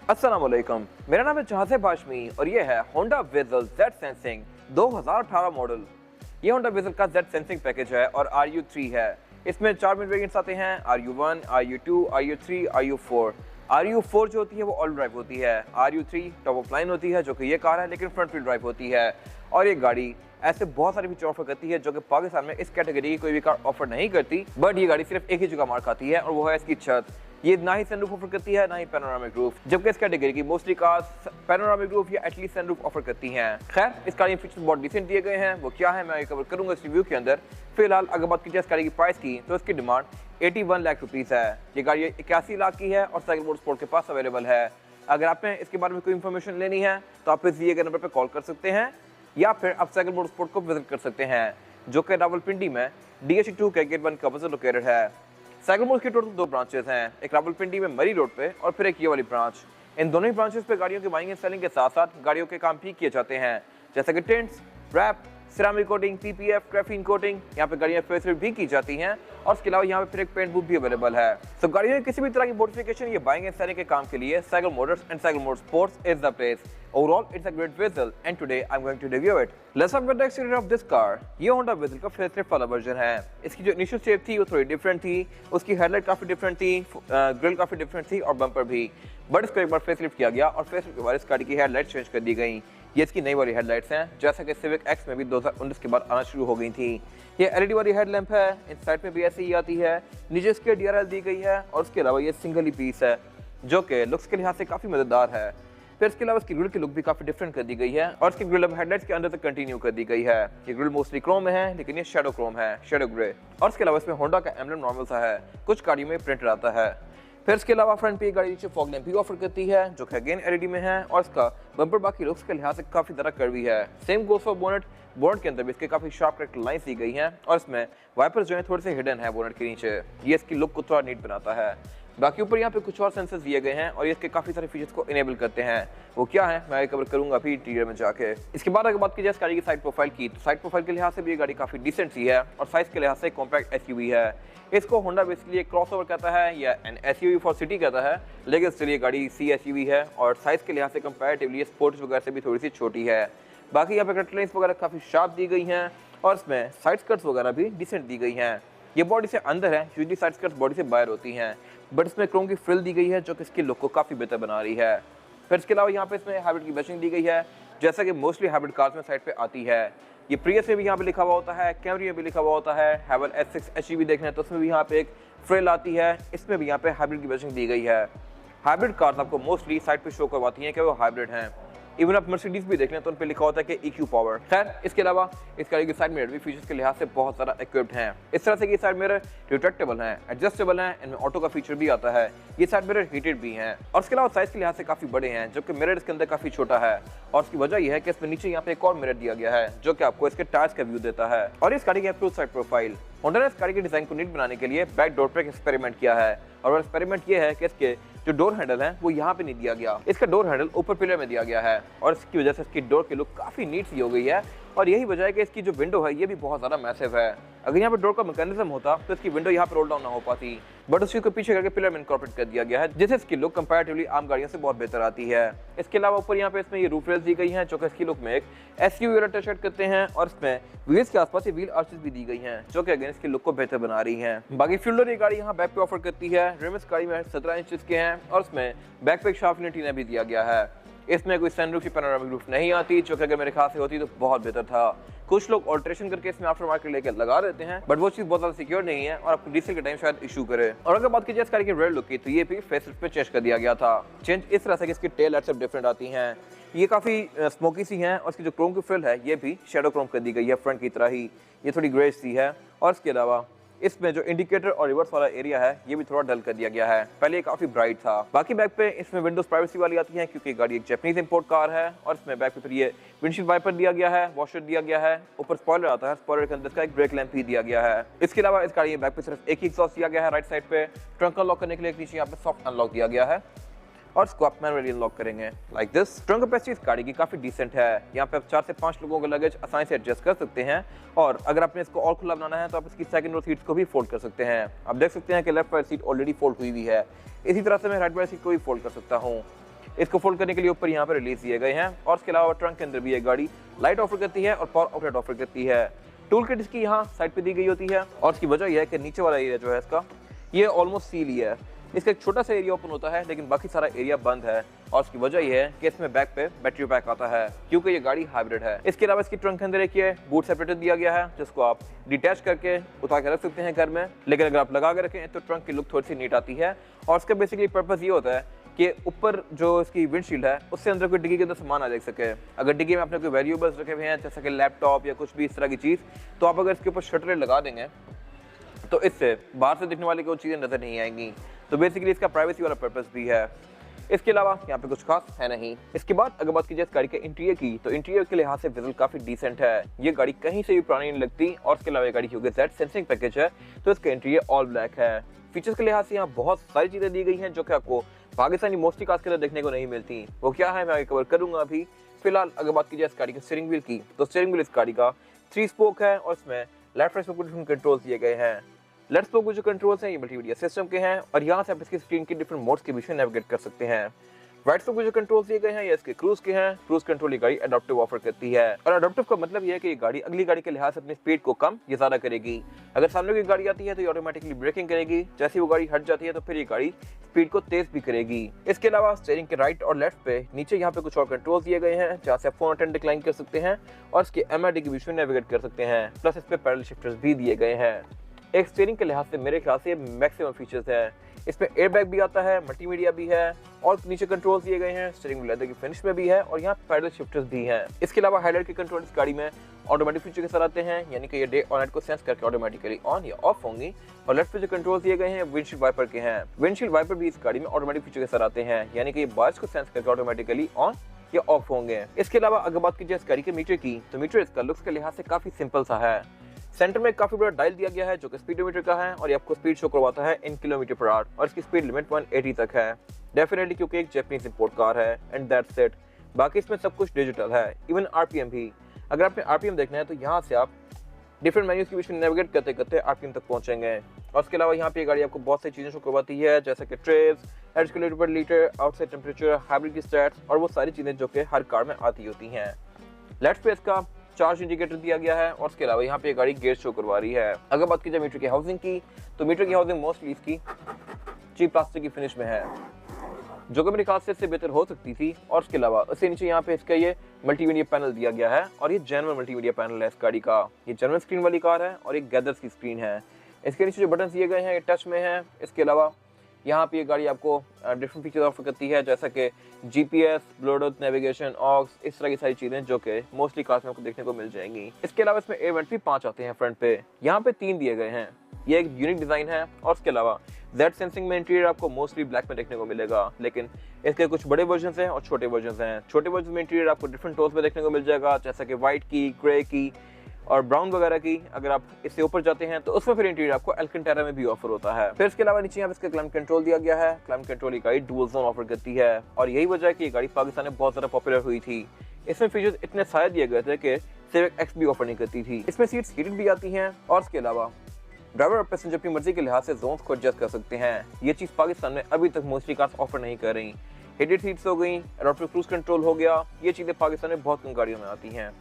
अस्सलाम वालेकुम, मेरा नाम है जहाज़ हाशमी और ये है होंडा विज़ल जेड सेंसिंग 2018 मॉडल। ये होंडा विज़ल का जेड सेंसिंग पैकेज है और RU3 है। इसमें 4 मिनट वेरिएंट्स आते हैं, RU1, RU2, RU3, RU4। RU4 जो होती है वो ऑल ड्राइव होती है, RU3 टॉप ऑफ लाइन होती है जो कि ये कार है लेकिन फ्रंट व्हील ड्राइव होती है। और ये गाड़ी ऐसे बहुत सारे फीचर ऑफर करती है जो कि पाकिस्तान में इस कैटेगरी की कोई भी कार ऑफर नहीं करती। बट ये गाड़ी सिर्फ एक ही जगह मार खाती है और वो है इसकी छत। ये ना ही सनरूफ ऑफर करती है ना ही पैनोरामिक रूफ, जबकि इस कैटेगरी की मोस्टली कार्स पैनोरामिक रूफ या एटलीस्ट सनरूफ ऑफर करती हैं। खैर, इस गाड़ी में फीचर्स बहुत डिसेंट दिए गए हैं, वो क्या है मैं कवर करूंगा इस रिव्यू के अंदर। फिलहाल अगर बात की जाए इस गाड़ी की प्राइस की तो इसकी डिमांड 81 लाख रुपीज़ है। ये गाड़ी 81 लाख की है और साइकिल मोटरस्पोर्ट के पास अवेलेबल है। अगर आपने इसके बारे में कोई इन्फॉर्मेशन लेनी है तो आप इस दिए गए नंबर पर कॉल कर सकते हैं या फिर आप साइकिल मोटरस्पोर्ट को विजिट कर सकते हैं जो कि रावलपिंडी में DH2 के गेट 1 का अपोजिट लोकेटेड है। साइकिल मोटर्स की टोटल 2 ब्रांचेस हैं, एक रावलपिंडी में मरी रोड पे और फिर एक ये वाली ब्रांच। इन दोनों ही ब्रांचेस पे गाड़ियों की बाइंग एंड सेलिंग के साथ साथ गाड़ियों के काम भी किए जाते हैं, जैसे कि tints, wrap, ceramic coating, PPF, graphene coating. यहाँ पे गाड़ियाँ फेसलिफ्ट भी की जाती हैं और इसके अलावा यहाँ पे फिर एक पेंट बूथ भी अवेलेबल है। तो गाड़ियों में किसी भी तरह की मॉडिफिकेशन या बाइंग एंड सेलिंग के काम के लिए cycle Motors and cycle motorsports is the place. Overall, it's a great vehicle and today I'm going to review it. Let's start with the exterior of this car. ये Honda Vezel का facelift वाला version है। इसकी जो initial shape थी वो थोड़ी different थी, उसकी हेडलाइट काफी डिफरेंट थी, ग्रिल काफी डिफरेंट थी और बम्पर भी। बट इसको एक बार फेसलिफ्ट किया गया और फेसलिफ्ट के बाद इस गाड़ी की हेडलाइट चेंज कर दी गई। ये इसकी नई वाली हेडलाइट्स हैं, जैसा कि सिविक एक्स में भी 2019 के बाद आना शुरू हो गई थी। ये LED वाली हेडलैम्प है, इस साइड में भी ऐसे ही आती है, नीचे इसके DRL दी गई है और उसके अलावा ये सिंगल ही पीस है जो कि लुक्स के लिहाज से काफी मजेदार है। फिर इसके अलावा इसकी ग्रिल की लुक भी काफी डिफरेंट कर दी गई है और इसकी ग्रिल अब हेडलाइट्स के अंदर तक कंटिन्यू कर दी गई है। ये ग्रिल मोस्टली क्रोम में है लेकिन ये शैडो क्रोम है, शैडो ग्रे। और इसके अलावा इसमें होंडा का एम्बलम नॉर्मल सा है, कुछ गाड़ियों में प्रिंट आता है। फिर इसके अलावा फ्रंट पे गाड़ी नीचे फॉग लैंप भी ऑफर करती है जो कि अगेन LED में है और इसका बम्पर बाकी लुक्स के लिहाज से काफी तरह कर्वी है। Same goes for bonnet. Bonnet के अंदर भी इसके काफी शार्प करेक्ट लाइंस दी गई हैं और इसमें वाइपर्स जो है थोड़े से हिडन है बोनेट के नीचे। ये इसकी लुक को थोड़ा नीट बनाता है। बाकी ऊपर यहाँ पे कुछ और सेंसर्स दिए गए हैं और ये इसके काफी सारे फीचर्स को इनेबल करते हैं। वो क्या है मैं कवर करूंगा अभी इंटीरियर में जाके। इसके बाद अगर बात की जाए इस गाड़ी की साइड प्रोफाइल की तो साइड प्रोफाइल के लिहाज से भी ये गाड़ी काफी डिसेंट सी है और साइज के लिहाज से कॉम्पैक्ट SUV है। इसको होंडा बेसिकली क्रॉसओवर कहता है या एन SUV फॉर सिटी कहता है, लेकिन स्टिल ये गाड़ी CSUV है और साइज के लिहाज से कंपैरेटिवली स्पोर्ट्स वगैरह से भी थोड़ी सी छोटी है। बाकी यहाँ पे कट लाइन्स वगैरह काफी शार्प दी गई हैं और इसमें साइड स्कर्ट्स वगैरह भी डिसेंट दी गई हैं। ये बॉडी से अंदर है, यूजुअली साइड स्कर्ट्स बॉडी से बाहर होती हैं, बट इसमें क्रोम की फ्रिल दी गई है जो कि इसकी लुक को काफी बेहतर बना रही है। फिर इसके अलावा यहाँ पे इसमें हाइब्रिड की बैचिंग दी गई है, जैसा कि मोस्टली हाइब्रिड कार्स में साइड पे आती है। ये प्रियस में भी यहाँ पे लिखा हुआ होता है, कैमरी में भी लिखा हुआ होता है। हैवल S6 HEV देखना है तो उसमें भी यहाँ पे एक फ्रिल आती है, इसमें भी यहाँ पे हाइब्रिड की बैचिंग दी गई है। हाइब्रिड कार्स आपको मोस्टली साइड पे शो करवाती हैं कि वो हाइब्रिड हैं। इवन आप मर्सिडीज भी देख लें तो उन पे लिखा होता है कि EQ पावर। खैर, इसके अलावा इस गाड़ी के साइड मिरर भी फीचर्स के लिहाज से बहुत ज़्यादा इक्विप्ड हैं। इस तरह से कि साइड मिरर रिट्रैक्टेबल हैं, एडजस्टेबल हैं, इनमें ऑटो का फीचर भी आता है। ये साइड मिरर हीटेड भी हैं और इसके अलावा साइज के लिहाज से काफ़ी बड़े हैं, जबकि मिरर इसके अंदर काफ़ी छोटा है। और इसकी वजह यह है कि इसमें नीचे यहाँ पे एक और मिरर दिया गया है जो कि आपको इसके टायर्स का व्यू देता है। और इस गाड़ी की अप्रोच साइड प्रोफाइल, होंडा ने इस गाड़ी के डिजाइन को नीट बनाने के लिए बैक डोर पे एक एक्सपेरिमेंट किया है और वो एक्सपेरिमेंट ये है कि इसके जो डोर हैंडल है वो यहाँ पे नहीं दिया गया, इसका डोर हैंडल ऊपर पिलर में दिया गया है और इसकी वजह से इसकी डोर की लुक काफी नीट सी हो गई है। और यही वजह है कि इसकी जो विंडो है ये भी बहुत ज्यादा मैसिव है। अगर यहाँ पे डोर का मैकेनिज्म होता तो इसकी विंडो यहाँ पे रोल डाउन ना हो पाती, बट उसी को पीछे करके पिलर में इनकॉर्पोरेट कर दिया गया है, जिससे इसकी लुक कंपैरेटिवली आम गाड़ियों से बहुत बेहतर आती है। इसके अलावा ऊपर यहाँ पे इसमें ये रूफ रेल्स दी गई हैं जो कि इसकी लुक में एक SUV वाला टच ऐड करते हैं और इसमें व्हील्स के आसपास ये व्हील आर्चेस भी दी गई हैं जो कि अगेन इसकी लुक को बेहतर बना रही हैं। बाकी फ्यूल ये गाड़ी यहाँ बैक पे ऑफर करती है। रिम इस गाड़ी में 17 इंचेस के हैं और इसमें बैक पे एक शार्प एंटीना भी दिया गया है। इसमें कोई सनरूफ या पैनोरामिक रूफ नहीं आती, जो कि अगर मेरे ख्याल से होती तो बहुत बेहतर था। कुछ लोग ऑल्ट्रेशन करके इसमें आफ्टर मार्केट लेकर लगा देते हैं, बट वो चीज़ बहुत ज़्यादा सिक्योर नहीं है और आपको डीजल के टाइम शायद इशू करे। और अगर बात की जाए इस गाड़ी की रेयर लुक की तो ये भी फेसलिफ्ट पे चेंज कर दिया गया था। चेंज इस तरह से कि इसकी टेल लाइट्स सब डिफरेंट आती हैं, ये काफ़ी स्मोकी सी हैं और इसकी जो क्रोम की फ्रिल है ये भी शैडो क्रोम कर दी गई है फ्रंट की तरह ही, ये थोड़ी ग्रेज सी है। और इसके अलावा इसमें जो इंडिकेटर और रिवर्स वाला एरिया है ये भी थोड़ा डल कर दिया गया है, पहले ये काफी ब्राइट था। बाकी बैक पे इसमें विंडोज प्राइवेसी वाली आती है क्योंकि गाड़ी एक जापानीज इंपोर्ट कार है और इसमें बैक पे फिर ये विंडशील्ड वाइपर दिया गया है, वॉशर दिया गया है, ऊपर स्पॉइलर आता है, स्पॉइलर के अंदर का एक ब्रेक लैंप भी दिया गया है। इसके अलावा इस गाड़ी बैक पे सिर्फ एक ही एग्जॉस्ट दिया गया है राइट साइड पे। ट्रंक अनलॉक करने के लिए नीचे यहाँ पे सॉफ्ट अनलॉक दिया गया है और इसको आप मैनुअली अनलॉक करेंगे लाइक दिस। ट्रंक कैपेसिटी इस गाड़ी की काफी डिसेंट है, यहाँ पे आप 4 से 5 लोगों का लगेज आसानी से एडजस्ट कर सकते हैं और अगर आपने इसको और खुला बनाना है तो आप इसकी सेकंड रो सीट्स को भी फोल्ड कर सकते हैं। आप देख सकते हैं कि लेफ्ट वाली सीट ऑलरेडी फोल्ड हुई है, इसी तरह से मैं राइट वाली सीट को भी फोल्ड कर सकता हूँ। इसको फोल्ड करने के लिए ऊपर यहाँ पर रिलीज दिए गए हैं और इसके अलावा ट्रंक के अंदर भी ये गाड़ी लाइट ऑफर करती है और पावर आउटलेट ऑफर करती है। टूल किट इसकी यहाँ साइड पे दी गई होती है और इसकी वजह यह है कि नीचे वाला एरिया जो है इसका ये ऑलमोस्ट सील ही है। इसका एक छोटा सा एरिया ओपन होता है लेकिन बाकी सारा एरिया बंद है और उसकी वजह यह है कि इसमें बैक पे बैटरी पैक आता है क्योंकि ये गाड़ी हाइब्रिड है। इसके अलावा इसकी ट्रंक के अंदर एक ये बूट सेपरेटर दिया गया है जिसको आप डिटैच करके उतार के रख सकते हैं घर में, लेकिन अगर आप लगा के रखें तो ट्रंक की लुक थोड़ी सी नीट आती है। और इसका बेसिकली पर्पज ये होता है कि ऊपर जो इसकी विंडशील्ड है उससे अंदर कोई डिग्गी के अंदर सामान आ जा सके। अगर डिग्गी में आपने कोई वैल्यूएबल्स रखे हुए हैं जैसे कि लैपटॉप या कुछ भी इस तरह की चीज़, तो आप अगर इसके ऊपर शटर लगा देंगे तो इससे बाहर से दिखने वाली कोई चीज़ें नजर नहीं आएंगी। तो बेसिकली इसका प्राइवेसी वाला पर्पस भी है। इसके अलावा यहाँ पे कुछ खास है नहीं। इसके बाद अगर बात की जाए इस गाड़ी के इंटीरियर की, तो इंटीरियर के लिहाज से विजुअल काफी डिसेंट है। ये गाड़ी कहीं से भी पुरानी नहीं लगती और इसके अलावा ये गाड़ी क्योंकि जेड सेंसिंग पैकेज है तो इसका इंटीरियर ऑल ब्लैक है। फीचर्स के लिहाज से यहाँ बहुत सारी चीजें दी गई हैं जो कि आपको पाकिस्तानी मोस्टली कार्स के अंदर देखने को नहीं मिलती। वो क्या है मैं आगे कवर करूंगा अभी। फिलहाल अगर बात की जाए इस गाड़ी के स्टीयरिंग व्हील की, तो स्टीयरिंग व्हील इस गाड़ी का 3 स्पोक है और इसमें left right spoke different controls दिए गए हैं। लेफ्ट स्पोक के जो कंट्रोल्स हैं ये मल्टीमीडिया सिस्टम के हैं और यहाँ से आप इसकी स्क्रीन के डिफरेंट मोड्स के बीच में नेविगेट कर सकते हैं। राइट स्पोक के जो कंट्रोल्स दिए गए हैं ये इसके क्रूज के हैं। क्रूज कंट्रोल ये गाड़ी अडॉप्टिव ऑफर करती है और अडॉप्टिव का मतलब ये है कि ये गाड़ी अगली गाड़ी के लिहाज से अपनी स्पीड को कम या ज्यादा करेगी। अगर सामने की गाड़ी आती है तो ये ऑटोमेटिकली ब्रेकिंग करेगी, जैसे वो गाड़ी हट जाती है तो फिर ये गाड़ी स्पीड को तेज भी करेगी। इसके अलावा स्टीयरिंग के राइट और लेफ्ट पे नीचे यहाँ पे कुछ और कंट्रोल्स दिए गए हैं जहाँ से आप फोन अटेंड डिक्लाइन कर सकते हैं और इसके MID के बीच में नेविगेट कर सकते हैं। प्लस इस पे पैडल शिफ्टर्स भी दिए गए हैं। एक स्टीयरिंग के लिहाज से मेरे ख्याल से मैक्सिमम फीचर्स है। इसमें एयरबैग भी आता है, मल्टीमीडिया भी है और नीचे कंट्रोल्स दिए गए हैं। स्टीयरिंग लेदर की फिनिश में भी है और यहाँ पैडल शिफ्टर्स भी हैं। इसके अलावा हाइलाइट के कंट्रोल इस गाड़ी में ऑटोमेटिक फीचर के साथ आते हैं, यानी कि ये डे और नाइट को सेंस करके ऑटोमेटिकली ऑन या ऑफ होंगी। और लेफ्ट पे जो कंट्रोल्स दिए गए हैं विंडशील्ड वाइपर के हैं। विंडशील्ड वाइपर भी इस गाड़ी में ऑटोमेटिक फीचर के साथ आते हैं, यानी कि ये बारिश को सेंस करके ऑटोमेटिकली ऑन या ऑफ होंगे। इसके अलावा अगर बात की जाए इस गाड़ी के मीटर की, तो मीटर इसका लुक्स के लिहाज से काफी सिंपल सा है। सेंटर में काफी बड़ा डायल दिया गया है जो कि स्पीडोमीटर का है और ये आपको स्पीड शो करवाता है इन किलोमीटर पर आवर और इसकी स्पीड लिमिट 180 तक है। डेफिनेटली क्योंकि एक जापानीज इंपोर्ट कार है एंड दैट्स इट। बाकी इसमें सब कुछ डिजिटल है, इवन RPM भी। अगर आपने RPM देखना है तो यहाँ से आप डिफरेंट मेन्यूज के बीच में नेविगेट करते करते RPM तक पहुंचेंगे। और इसके अलावा यहाँ पे गाड़ी आपको बहुत सारी चीजें शो करवाती है जैसे कि ट्रेस, एवरेज किलोमीटर पर लीटर, आउटसाइड टेम्परेचर, हाइब्रिड की स्टैट्स और वो सारी चीजें जो कि हर कार में आती होती हैं। लेफ्ट पे इसका चार्ज इंडिकेटर दिया गया है और इसके अलावा यहाँ पे गाड़ी गेयर शो करवा रही है। अगर बात की जाए मीटर की हाउसिंग की, तो मीटर की हाउसिंग मोस्टली इसकी चीप प्लास्टिक की फिनिश में है जो कि मेरे ख्याल से इससे बेहतर हो सकती थी। और उसके अलावा उससे नीचे यहाँ पे इसका ये मल्टीमीडिया पैनल दिया गया है और ये जेन्युइन मल्टीमीडिया पैनल है इस गाड़ी का। ये जेन्युइन स्क्रीन वाली कार है और एक गैदर्स की स्क्रीन है। इसके नीचे जो बटन दिए गए हैं ये टच में है। इसके अलावा यहाँ पे ये गाड़ी आपको डिफरेंट फीचर्स ऑफर करती है जैसा कि GPS, ब्लूटूथ, नेविगेशन, ऑक्स, इस तरह की सारी चीज़ें जो कि मोस्टली कार्स में आपको देखने को मिल जाएंगी। इसके अलावा इसमें एयर वेंट भी 5 आते हैं फ्रंट पे, यहाँ पे 3 दिए गए हैं। ये एक यूनिक डिज़ाइन है और इसके अलावा जेड सेंसिंग में इंटीरियर आपको मोस्टली ब्लैक में देखने को मिलेगा, लेकिन इसके कुछ बड़े वर्जन हैं और छोटे वर्जन हैं। छोटे वर्जन में इंटीरियर आपको डिफरेंट टोन्स में देखने को मिल जाएगा जैसा कि व्हाइट की, ग्रे की और ब्राउन वगैरह की। अगर आप इससे ऊपर जाते हैं तो उसमें फिर इंटीरियर आपको एल्केंटारा में भी ऑफर होता है। फिर इसके अलावा नीचे यहाँ पे इसका क्लाइमेट कंट्रोल दिया गया है। क्लाइमेट कंट्रोल ये गाड़ी डुअल जोन ऑफर करती है और यही वजह है कि ये गाड़ी पाकिस्तान में बहुत ज्यादा पॉपुलर हुई थी। इसमें फीचर्स इतने सारे दिए गए थे कि सिविक एक्स भी ऑफर नहीं करती थी। इसमें सीट्स हीटेड भी आती हैं और इसके अलावा ड्राइवर और पैसेंजर अपनी मर्जी के लिहाज से जोन्स को एडजस्ट कर सकते हैं। ये चीज पाकिस्तान में अभी तक मोस्टली कार्स ऑफर नहीं कर रही। हीटेड सीट्स हो गई, एडॉप्टिव क्रूज कंट्रोल हो गया, ये चीजें पाकिस्तान में बहुत कम गाड़ियों में आती हैं।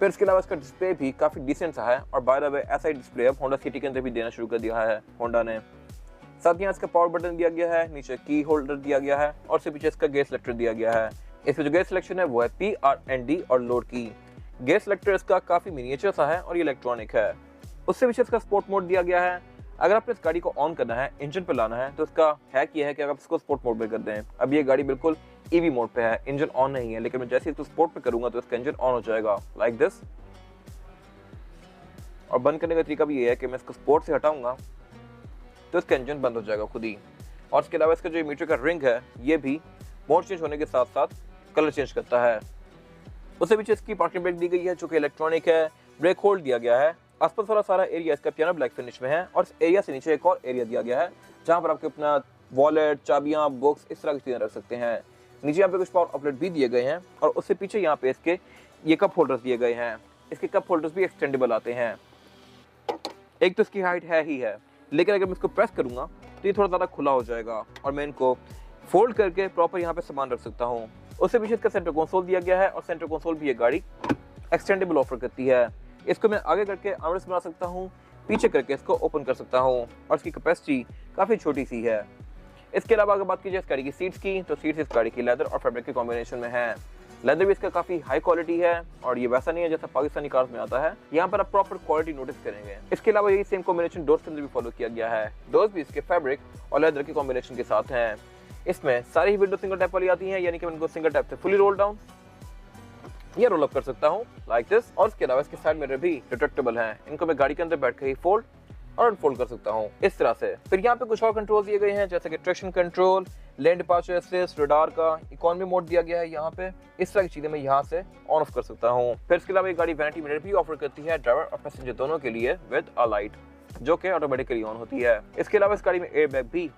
फिर इसके अलावा इसका डिस्प्ले भी काफी डिसेंट सा है और बाय द वे ऐसा ही डिस्प्ले अब होंडा सिटी के अंदर भी देना शुरू कर दिया है होंडा ने। साथ ही इसका पावर बटन दिया गया है, नीचे की होल्डर दिया गया है और उसके पीछे इसका गेयर सिलेक्टर दिया गया है। इसमें जो गेयर सिलेक्शन है वो है P, R and D और लोड की। गेयर सिलेक्टर इसका काफी मिनिएचर सा है और ये इलेक्ट्रॉनिक है। उससे पीछे इसका स्पोर्ट मोड दिया गया है। अगर आपने इस गाड़ी को ऑन करना है, इंजन पे लाना है, तो इसका हैक ये है कि अगर आप इसको स्पोर्ट मोड पे कर दें, अब ये गाड़ी बिल्कुल EV मोड पे है, इंजन ऑन नहीं है, लेकिन मैं जैसे इसको स्पोर्ट पे करूंगा तो इसका इंजन ऑन हो जाएगा लाइक दिस। और बंद करने का तरीका भी ये है कि मैं इसको स्पोर्ट से हटाऊंगा तो इसका इंजन बंद हो जाएगा खुद ही। और इसके अलावा इसका जो मीटर का रिंग है ये भी मोड चेंज होने के साथ साथ कलर चेंज करता है। उससे पीछे इसकी पार्किंग ब्रेक दी गई है जो कि इलेक्ट्रॉनिक है। ब्रेक होल्ड दिया गया है। आसपास वाला सारा एरिया इसका पियानो ब्लैक फिनिश में है और इस एरिया से नीचे एक और एरिया दिया गया है जहाँ पर आपके अपना वॉलेट, चाबियाँ, बुक्स, इस तरह की चीज़ें रख सकते हैं। नीचे यहाँ पे कुछ पावर आउटलेट भी दिए गए हैं और उससे पीछे यहाँ पे इसके ये कप होल्डर्स दिए गए हैं। इसके कप होल्डर्स भी एक्सटेंडेबल आते हैं। एक तो इसकी हाइट है ही है, लेकिन अगर मैं इसको प्रेस करूंगा तो ये थोड़ा ज़्यादा खुला हो जाएगा और मैं इनको फोल्ड करके प्रॉपर यहाँ पे सामान रख सकता हूँ। उससे पीछे इसका सेंटर कंसोल दिया गया है और सेंटर कंसोल भी ये गाड़ी एक्सटेंडेबल ऑफर करती है। इसको मैं आगे करके आर्मरेस्ट बना सकता हूँ, पीछे करके इसको ओपन कर सकता हूँ और इसकी कैपेसिटी काफ़ी छोटी सी है। इसके अलावा अगर बात की जाए इस गाड़ी की सीट्स की, तो सीट्स इस गाड़ी की लेदर और फैब्रिक के कॉम्बिनेशन में है। लेदर भी इसका काफ़ी हाई क्वालिटी है और ये वैसा नहीं है जैसा पाकिस्तानी कार्स में आता है, यहाँ पर आप प्रॉपर क्वालिटी नोटिस करेंगे। इसके अलावा यही सेम कॉम्बिनेशन डोर्स के अंदर भी फॉलो किया गया है। डोर्स भी इसके फैब्रिक और लेदर के कॉम्बिनेशन के साथ हैं। इसमें सारी ही विंडो सिंगल टैप वाली आती हैं, यानी कि मैं इनको सिंगल टैप से फुली रोल डाउन या रोल अप कर सकता हूँ लाइक दिस। और इसके अलावा इसके साइड मिरर भी रिट्रैक्टेबल हैं, इनको मैं गाड़ी के अंदर बैठ कर ही फोल्ड और अनफोल्ड कर सकता हूँ इस तरह से। फिर यहाँ पे कुछ और कंट्रोल दिए गए हैं, जैसे कि traction control, lane departure assist, radar का इकोनॉमी मोड दिया गया है यहाँ पे। इस तरह की चीजें मैं यहाँ से ऑन ऑफ कर सकता हूँ। फिर इसके अलावा ये गाड़ी वैनिटी मिरर भी ऑफर करती है ड्राइवर और पैसेंजर दोनों के लिए विद अ लाइट, जो कि ऑटोमेटिकली ऑन होती है। इसके अलावा इस गाड़ी में एयर बैग भी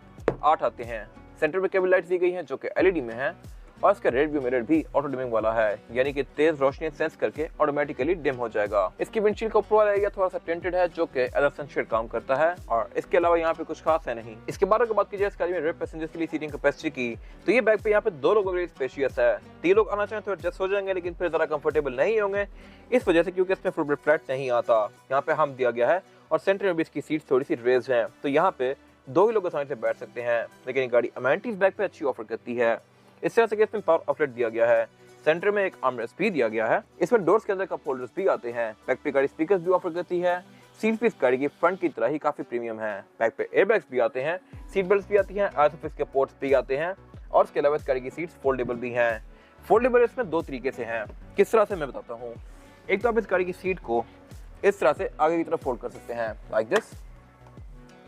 8 आते हैं। सेंटर में केबल लाइट्स दी गई हैं जो कि एलईडी में है और इसका रेड व्यू मिरर भी ऑटो डिमिंग वाला है, यानी कि तेज रोशनी सेंस करके ऑटोमेटिकली डिम हो जाएगा। इसकी विंडशील्ड का ऊपर वाला एरिया थोड़ा सा टिंटेड है जो कि एज सनशेड काम करता है और इसके अलावा यहाँ पे कुछ खास है नहीं। इसके बाद अगर बात की जाए इस गाड़ी में रेयर पैसेंजर्स के लिए सीटिंग कैपेसिटी की, तो ये बैग पे यहाँ पे 2 लोगों के लिए स्पेशियस है। 3 लोग आना चाहें तो एडजस्ट हो जाएंगे, लेकिन फिर जरा कंफर्टेबल नहीं होंगे इस वजह से, क्योंकि इसमें फुल बेड फ्लैट नहीं आता। यहाँ पे हम दिया गया है और सेंटर में भी इसकी सीट थोड़ी सी रेज्ड है, तो यहाँ पे 2 ही लोग आसानी से बैठ सकते हैं। लेकिन ये गाड़ी अमेनिटीज बैग पे अच्छी ऑफर करती है। इस तरह से इसमें पावर आउटलेट दिया गया है, सेंटर में एक आर्मरेस्ट भी दिया गया है। इसमें डोर्स के अंदर कप होल्डर्स भी आते हैं। बैक पे गाड़ी स्पीकर्स भी ऑफर करती है। सीट भी इस गाड़ी की फ्रंट की तरह ही काफी प्रीमियम है। बैक पे एयरबैग्स भी आते हैं, सीट बेल्ट भी आती हैं, आईसोफिक्स के पोर्ट्स भी आते हैं और इसके अलावा इस गाड़ी की सीट्स फोल्डेबल भी हैं। फोल्डेबल इसमें 2 तरीके से हैं, किस तरह से मैं बताता हूँ। एक तो आप इस गाड़ी की सीट को इस तरह से आगे की तरफ फोल्ड कर सकते हैं लाइक दिस,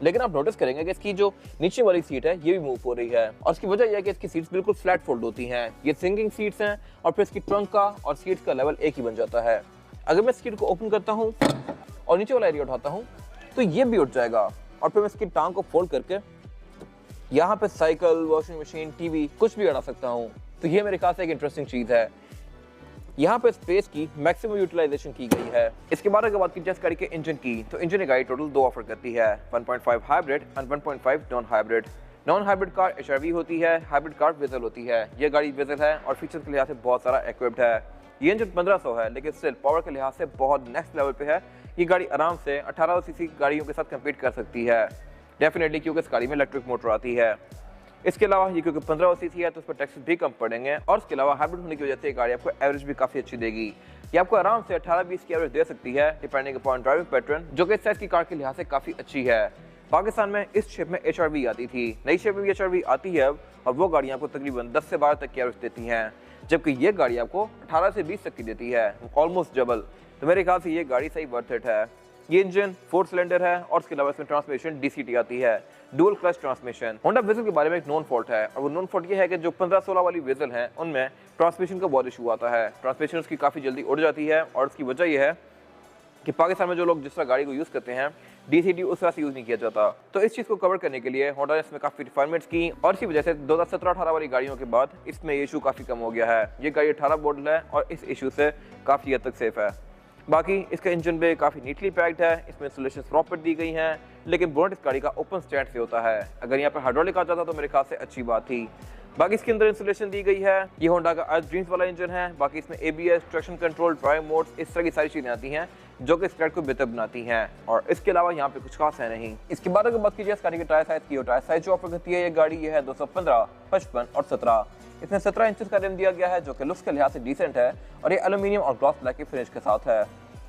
लेकिन आप नोटिस करेंगे कि इसकी जो नीचे वाली सीट है ये भी मूव हो रही है और इसकी वजह यह है कि इसकी सीट्स बिल्कुल फ्लैट फोल्ड होती हैं। ये सिंकिंग सीट्स हैं और फिर इसकी ट्रंक का और सीट्स का लेवल एक ही बन जाता है। अगर मैं सीट को ओपन करता हूँ और नीचे वाला एरिया उठाता हूँ तो ये भी उठ जाएगा और फिर मैं इसकी टांग को फोल्ड करके यहाँ पे साइकिल, वॉशिंग मशीन, टीवी कुछ भी अड़ा सकता हूँ। तो ये मेरे ख्याल से एक इंटरेस्टिंग चीज है। यहाँ पे स्पेस की मैक्सिमम यूटिलाइजेशन की गई है। इसके बाद अगर बात की जाए गाड़ी के इंजन की, तो इंजन गाड़ी टोटल 2 ऑफर करती है, 1.5 hybrid and 1.5 non hybrid. Non hybrid car HRV होती है, हाइब्रिड कार विजल होती है। ये गाड़ी विजल है और फीचर्स के लिहाज से बहुत सारा इक्विप्ड है। ये इंजन 1500 है, लेकिन स्टिल पावर के लिहाज से बहुत नेक्स्ट लेवल पे है। ये गाड़ी आराम से 1800 सीसी गाड़ियों के साथ कम्पीट कर सकती है डेफिनेटली, क्योंकि इस गाड़ी में इलेक्ट्रिक मोटर आती है। इसके अलावा ये क्योंकि 1500 सीसी है तो उस पर टैक्सेस भी कम पड़ेंगे और इसके अलावा हाइब्रिड होने की वजह से ये गाड़ी आपको एवरेज भी काफी अच्छी देगी। ये आपको आराम से 18-20 की एवरेज दे सकती है डिपेंडिंग अपॉन ड्राइविंग पैटर्न, जो कि इस साइज की कार के लिहाज से काफी अच्छी है। पाकिस्तान में इस शेप में HRV आती थी, नई शेप में भी HRV आती है अब, और वो गाड़ियाँ आपको तकरीबन 10 से 12 तक की एवरेज देती हैं, जबकि ये गाड़ी आपको 18 से 20 तक की देती है, ऑलमोस्ट डबल। तो मेरे ख्याल से ये गाड़ी सही वर्थ इट है। ये इंजन 4 सिलेंडर है और इसके अलावा इसमें ट्रांसमिशन DCT आती है, dual clutch transmission. Honda vigil के बारे में एक नॉन फॉल्ट है और वो नॉन फॉल्ट ये है कि जो 1516 वाली विजल है उनमें ट्रांसमिशन का बहुत इशू आता है। ट्रांसमिशन उसकी काफ़ी जल्दी उड़ जाती है और इसकी वजह यह है कि पाकिस्तान में जो लोग जिस तरह गाड़ी को यूज़ करते हैं DCT उस तरह से यूज़ नहीं किया जाता। तो इस चीज़ को कवर करने के लिए होंडा ने इसमें काफ़ी रिफाइनमेंट्स की और इसी वजह से 2017-18 वाली गाड़ियों के बाद इसमें ये इशू काफ़ी कम हो गया है। ये गाड़ी 18 मॉडल है और इस इशू से काफ़ी हद तक सेफ है। बाकी इसका इंजन भी काफ़ी नीटली पैक्ड है, इसमें इंसुलेशन प्रॉपर दी गई हैं, लेकिन बोनट इस गाड़ी का ओपन स्टैंड से होता है। अगर यहाँ पर हाइड्रोलिक आ जाता तो मेरे ख्याल से अच्छी बात थी। बाकी इसके अंदर इंसुलेशन दी गई है। ये होंडा का अर्थ ड्रीम्स वाला इंजन है। बाकी इसमें ABS, traction control, drive modes, इस तरह की सारी चीज़ें आती हैं जो कि इस गाड़ी को बेहतर बनाती हैं और इसके अलावा यहाँ पे कुछ खास है नहीं। इसके बाद अगर बात कीजिए इस गाड़ी के टायर साइज की, टायर साइज जो ऑफर करती है ये गाड़ी ये है 215, 55 और 17। इसमें 17 इंचेस का रिम दिया गया है जो कि लुक्स के लिहाज से डिसेंट है और ये एल्यूमिनियम और ग्लास ब्लैक के फिनिश के साथ है।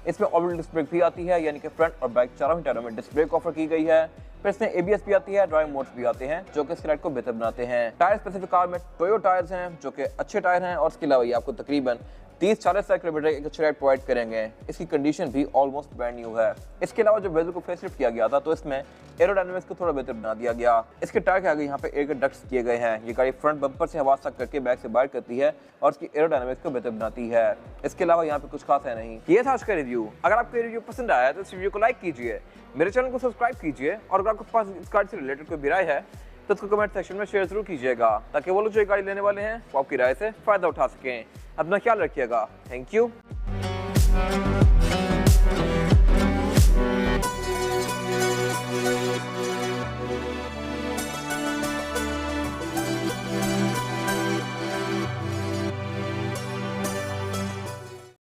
इसमें ऑर्बिटल डिस्क ब्रेक भी आती है, यानी कि फ्रंट और बैक चारों ही टायरों में डिस्क ब्रेक ऑफर की गई है। फिर इसमें ABS भी आती है, ड्राइव मोड्स भी आते हैं जो कि इस राइड को बेहतर बनाते हैं। टायर स्पेसिफिक कार में टोयो टायर्स हैं जो कि अच्छे टायर हैं और इसके अलावा ये आपको तकरीबन 30-40 किलोमीटर एक अच्छी राइड प्रोवाइड करेंगे। इसकी कंडीशन भी ऑलमोस्ट ब्रांड न्यू है। इसके अलावा जब वेजल को फेसलिफ्ट किया गया था तो इसमें एरोडायनामिक्स को थोड़ा बेहतर बना दिया गया। इसके टायर के आगे यहाँ पे एयर के डक्ट्स किए गए हैं। ये गाड़ी फ्रंट बम्पर से हवा सक करके बैक से बाहर करती है और इसकी एरोडायनामिक्स को बेहतर बनाती है। इसके अलावा यहाँ पे कुछ खास है नहीं। ये था आज का रिव्यू। अगर आपको ये रिव्यू पसंद आया तो इस रिव्यू को लाइक कीजिए, मेरे चैनल को सब्सक्राइब कीजिए और अगर आपके पास इस गाड़ी से रिलेटेड कोई भी राय है तो उसको कमेंट सेक्शन में शेयर जरूर कीजिएगा ताकि वो लोग जो गाड़ी लेने वाले हैं वो आपकी राय से फायदा उठा सकें। अपना ख्याल रखिएगा। Thank you.